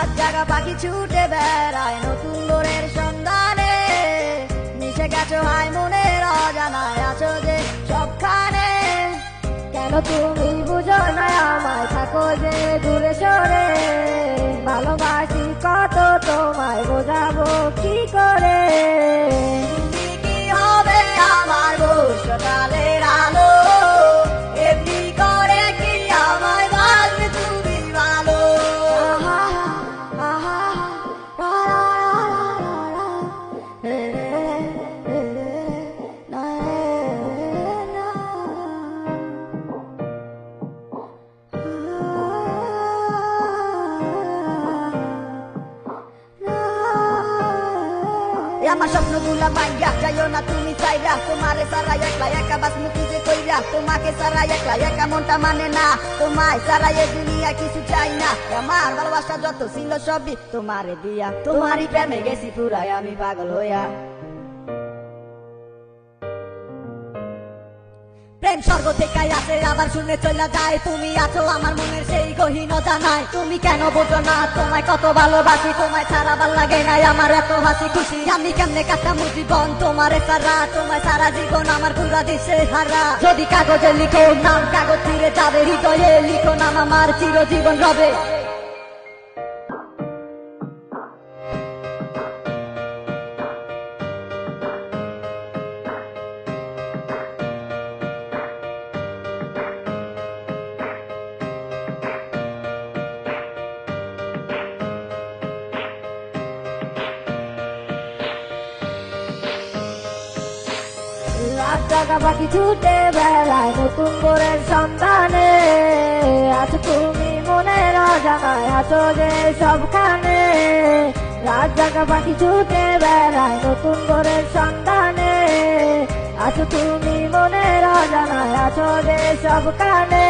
রাত জাগা পাখি ছুটে বেড়ায় নতুন ভোরের সন্ধানে, মিশে গেছো হায় মনের অজানায়, আছো যে সবখানে। কেন তুমি বুঝো না আমায়, থাকো যে দূরে সরে, ভালোবাসি কত তোমায় বোঝাবো কি করে। তুমি কি হবে আমার বর্ষাকালের আলো, এমনি করে কি আমায় বাসবে তুমি ভালো। আমার স্বপ্নগুলা ভাঙ্গা যাইও না তুমি চাইরা, তোমারে সারা একলা একা বাঁচমু কি যে কইরা, তোমাকে সারা একলা একা মনটা মানে না, তোমায় সারা এ দুনিয়া কিছু চাই না। আমার ভালোবাসা যত ছিল সবই তোমারে দিয়া, তোমারই প্রেমে গেছি পুরাই আমি পাগল হইয়া। প্রেম স্বর্গ থেকে আসে আবার শুনে চলে যায়, তুমি আছো আমার মনের সেই গহীন জানায়। তুমি কেন বোঝো না তোমায় কত ভালোবাসি, তোমায় ছাড়া ভাল লাগে নাই আমার এত হাসি খুশি। আমি কেমনে কাটামু জীবন তোমারে সারা, তোমায় সারা জীবন আমার পুরা দিশে হারা। যদি কাগজে লিখো নাম কাগজ ছিঁড়ে যাবে, হৃদয়ে লিখো নাম আমার চিরজীবন রবে। রাত জাগা পাখি ছুটে বেড়ায় নতুন ভোরের সন্ধানে, আছো তুমি মনের অজানায়, আছো যে সবখানে। রাত জাগা পাখি ছুটে বেড়ায় নতুন ভোরের সন্ধানে, আছো তুমি মনের অজানায়, আছো যে সবখানে।